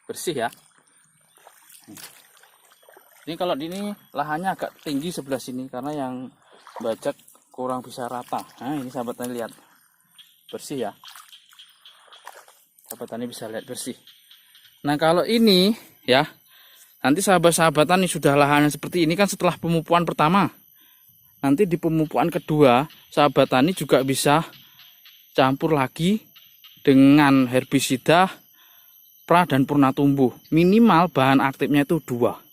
bersih ya. Ini kalau ini lahannya agak tinggi sebelah sini karena yang bajak kurang bisa rata. Nah ini sahabat tani lihat bersih ya. Sahabat tani bisa lihat bersih. Nah kalau ini ya, nanti sahabat-sahabat tani sudah lahannya seperti ini kan setelah pemupuan pertama. Nanti di pemupuan kedua sahabat tani juga bisa campur lagi dengan herbisida pra dan purna tumbuh. Minimal bahan aktifnya itu 2.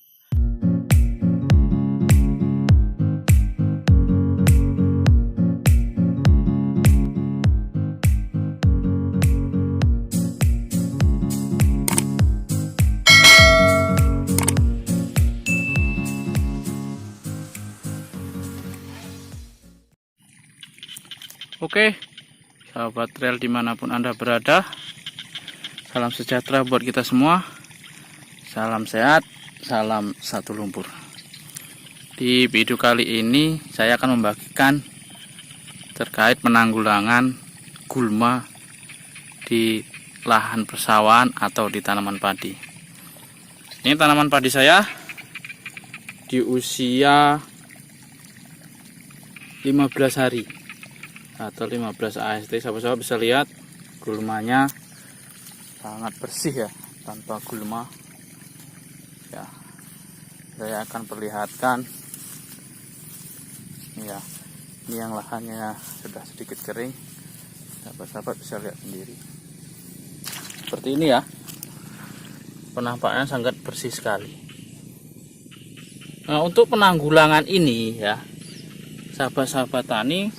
Oke, sahabat trail dimanapun Anda berada, salam sejahtera buat kita semua, salam sehat, salam satu lumpur. Di video kali ini saya akan membagikan terkait penanggulangan gulma di lahan persawahan atau di tanaman padi. Ini tanaman padi saya di usia 15 hari atau 15 AST. Sahabat-sahabat bisa lihat gulmanya sangat bersih ya, tanpa gulma ya. Saya akan perlihatkan ya, ini yang lahannya sudah sedikit kering. Sahabat-sahabat bisa lihat sendiri seperti ini ya, penampakannya sangat bersih sekali. Nah untuk penanggulangan ini ya, sahabat-sahabat tani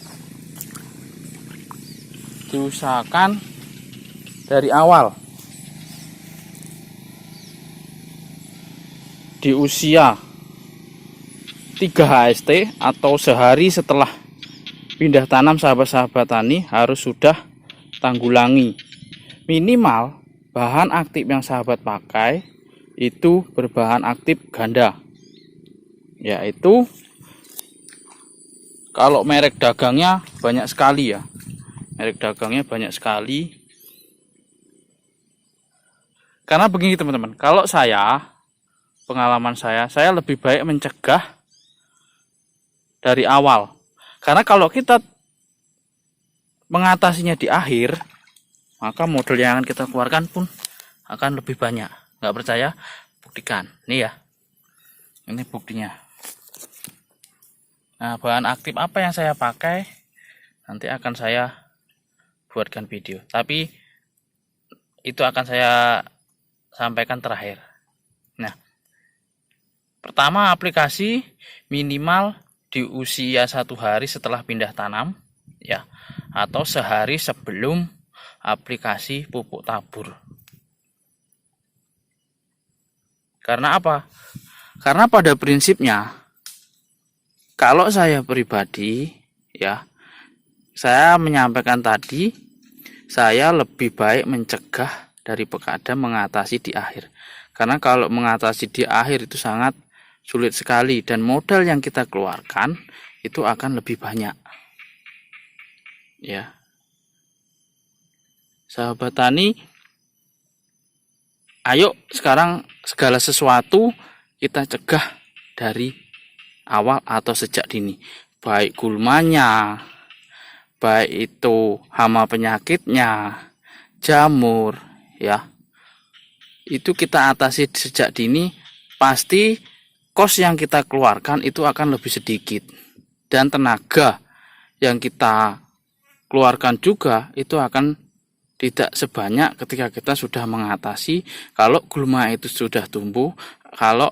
diusahakan dari awal di usia 3 HST atau sehari setelah pindah tanam, sahabat-sahabat tani harus sudah tanggulangi. Minimal bahan aktif yang sahabat pakai itu berbahan aktif ganda, yaitu kalau merek dagangnya banyak sekali ya. Merek dagangnya banyak sekali. Karena begini teman-teman, kalau saya, pengalaman saya lebih baik mencegah dari awal. Karena kalau kita mengatasinya di akhir, maka modal yang akan kita keluarkan pun akan lebih banyak. Nggak percaya? Buktikan. Nih ya, ini buktinya. Nah, bahan aktif apa yang saya pakai nanti akan saya buatkan video, tapi itu akan saya sampaikan terakhir. Nah, pertama aplikasi minimal di usia 1 hari setelah pindah tanam ya, atau sehari sebelum aplikasi pupuk tabur. Karena apa? Karena pada prinsipnya kalau saya pribadi ya, saya menyampaikan tadi, saya lebih baik mencegah daripada mengatasi di akhir. Karena kalau mengatasi di akhir itu sangat sulit sekali dan modal yang kita keluarkan itu akan lebih banyak. Ya. Sahabat tani, ayo sekarang segala sesuatu kita cegah dari awal atau sejak dini. Baik gulmanya, baik itu hama penyakitnya, jamur ya, itu kita atasi sejak dini. Pasti kos yang kita keluarkan itu akan lebih sedikit, dan tenaga yang kita keluarkan juga itu akan tidak sebanyak ketika kita sudah mengatasi kalau gulma itu sudah tumbuh, kalau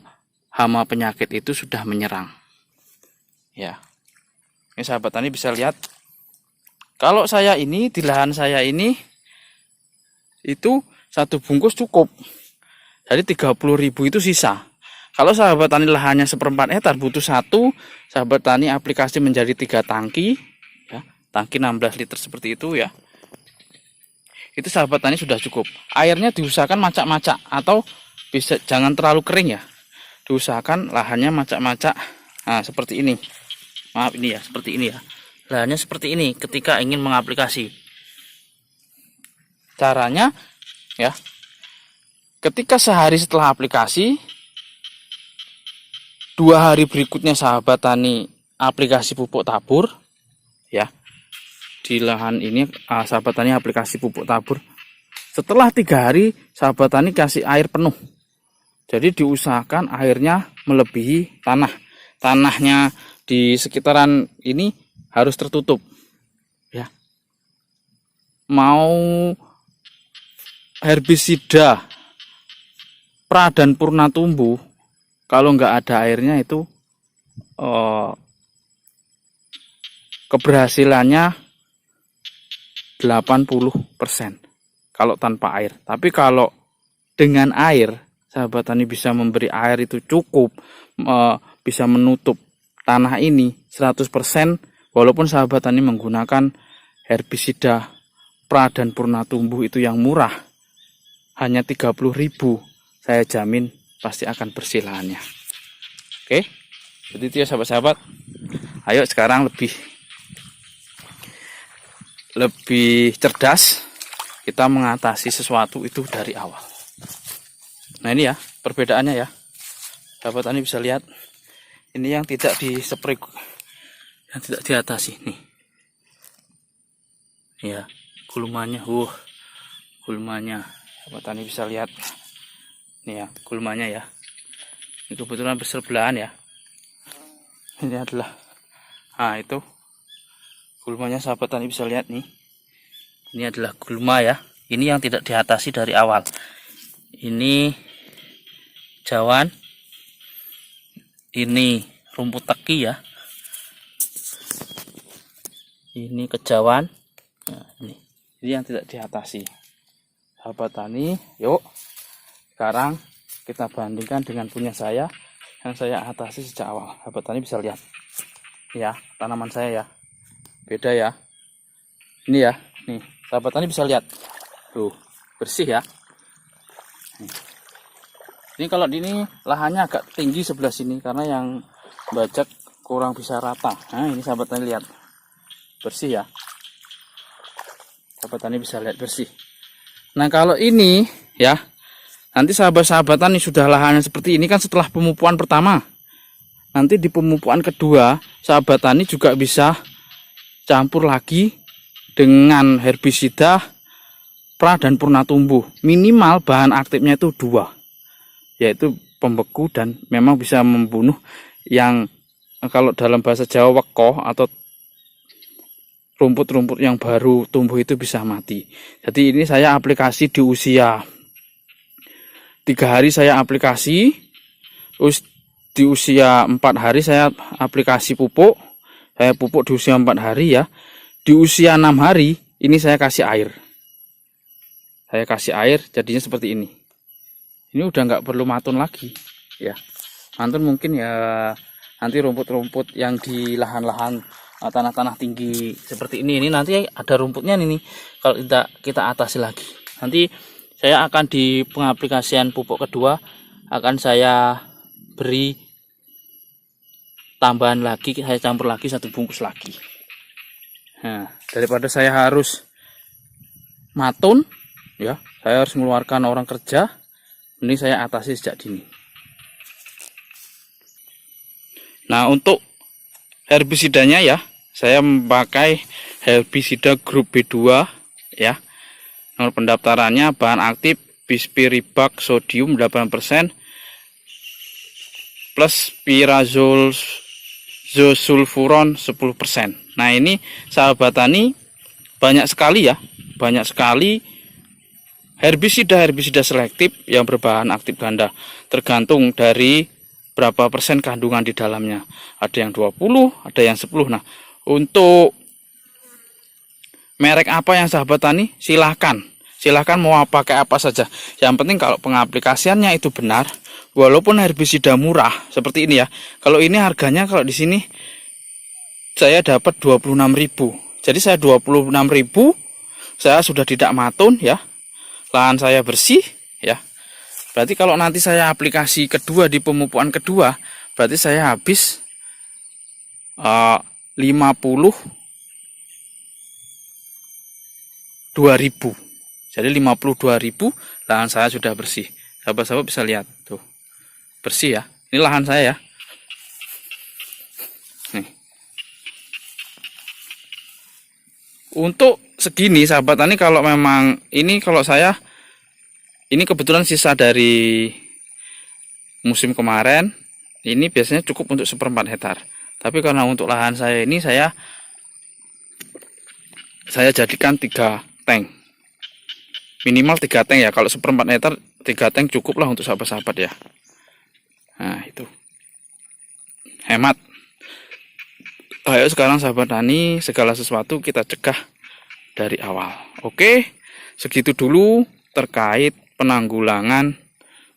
hama penyakit itu sudah menyerang ya. Ini sahabat tani bisa lihat, kalau saya ini di lahan saya ini itu 1 bungkus cukup. Jadi 30.000 itu sisa. Kalau sahabat tani lahannya 1/4 hektar butuh 1, sahabat tani aplikasi menjadi 3 tangki ya, tangki 16 liter seperti itu ya. Itu sahabat tani sudah cukup. Airnya diusahakan macak-macak atau bisa jangan terlalu kering ya. Diusahakan lahannya macak-macak. Nah, seperti ini. Maaf ini ya, seperti ini ya. Lahannya seperti ini ketika ingin mengaplikasi. Caranya ya, Ketika sehari setelah aplikasi, 2 hari berikutnya sahabat tani aplikasi pupuk tabur, ya, di lahan ini sahabat tani aplikasi pupuk tabur. Setelah 3 hari sahabat tani kasih air penuh. Jadi diusahakan airnya melebihi tanahnya di sekitaran ini harus tertutup, ya. Mau herbisida pra dan purna tumbuh, kalau nggak ada airnya itu keberhasilannya 80% kalau tanpa air. Tapi kalau dengan air, sahabat tani bisa memberi air itu cukup, bisa menutup tanah ini 100%, walaupun sahabat tani menggunakan herbisida pra dan purna tumbuh itu yang murah, hanya 30.000, saya jamin pasti akan bersih lahannya. Oke, jadi itu ya sahabat-sahabat. Ayo sekarang lebih cerdas kita mengatasi sesuatu itu dari awal. Nah ini ya perbedaannya ya, sahabat tani bisa lihat. Ini yang tidak dispray, yang tidak diatasi nih. Ya, gulmanya, gulmanya, sahabat tani bisa lihat. Nih ya, gulmanya ya. Ini kebetulan bersebelahan ya. Ini adalah, nah itu gulmanya, sahabat tani bisa lihat nih. Ini adalah gulma ya. Ini yang tidak diatasi dari awal. Ini jawan. Ini rumput teki ya. Ini kejawan. Nah, ini yang tidak diatasi. Sahabat tani, yuk sekarang kita bandingkan dengan punya saya yang saya atasi sejak awal. Sahabat tani bisa lihat ya, tanaman saya ya, beda ya. Ini ya, nih sahabat tani bisa lihat tuh, bersih ya. Ini kalau ini lahannya agak tinggi sebelah sini karena yang bajak kurang bisa rata. Nah ini sahabat tani lihat, bersih ya. Sahabat tani bisa lihat bersih. Nah kalau ini ya, nanti sahabat-sahabat tani sudah lahannya seperti ini kan setelah pemupuan pertama. Nanti di pemupuan kedua, sahabat tani juga bisa campur lagi dengan herbisida pra dan purna tumbuh. Minimal bahan aktifnya itu 2, yaitu pembeku dan memang bisa membunuh yang kalau dalam bahasa Jawa wekoh atau rumput-rumput yang baru tumbuh itu bisa mati. Jadi ini saya aplikasi di usia 3 hari saya aplikasi, terus di usia 4 hari saya aplikasi pupuk. Saya pupuk di usia 4 hari ya. Di usia 6 hari ini saya kasih air. Saya kasih air jadinya seperti ini. Ini udah nggak perlu matun lagi ya. Matun mungkin ya nanti rumput-rumput yang di lahan-lahan tanah-tanah tinggi seperti ini nanti ada rumputnya nih kalau kita atasi lagi. Nanti saya akan di pengaplikasian pupuk kedua akan saya beri tambahan lagi, saya campur lagi 1 bungkus lagi. Nah, daripada saya harus matun ya, saya harus mengeluarkan orang kerja, ini saya atasi sejak dini. Nah untuk herbisidanya ya, saya memakai herbisida grup B2 ya. Nomor pendaftarannya bahan aktif bispiribak sodium 8% plus pirazol zosulfuron 10%. Nah ini sahabat tani banyak sekali ya, banyak sekali herbisida selektif yang berbahan aktif ganda, tergantung dari berapa persen kandungan di dalamnya. Ada yang 20, ada yang 10. Nah untuk merek apa yang sahabat tani silahkan mau pakai apa saja, yang penting kalau pengaplikasiannya itu benar. Walaupun herbisida murah seperti ini ya, kalau ini harganya kalau di sini saya dapat 26.000, jadi saya 26.000 saya sudah tidak matun ya, lahan saya bersih ya. Berarti kalau nanti saya aplikasi kedua di pemupuan kedua, berarti saya habis 52.000. Jadi 52.000 lahan saya sudah bersih. Sahabat-sahabat bisa lihat tuh, bersih ya. Ini lahan saya ya. Nih. Untuk segini sahabat tani, kalau memang ini, kalau saya ini kebetulan sisa dari musim kemarin, ini biasanya cukup untuk 1/4 hektar. Tapi karena untuk lahan saya ini saya jadikan 3 tank, minimal 3 tank ya. Kalau 1/4 hektar 3 tank cukup lah untuk sahabat-sahabat ya. Nah itu hemat. Ayo sekarang sahabat tani, segala sesuatu kita cegah dari awal. Oke, segitu dulu terkait penanggulangan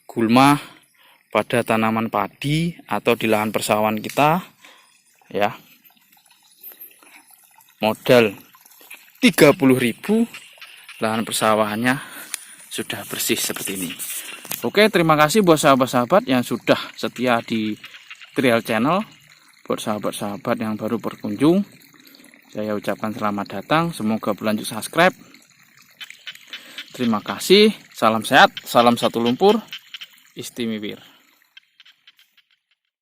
gulma pada tanaman padi atau di lahan persawahan kita ya. Modal 30.000, lahan persawahannya sudah bersih seperti ini. Oke, terima kasih buat sahabat-sahabat yang sudah setia di Trial Channel. Buat sahabat-sahabat yang baru berkunjung, saya ucapkan selamat datang. Semoga berlanjut subscribe. Terima kasih. Salam sehat, salam satu lumpur, Istimewir.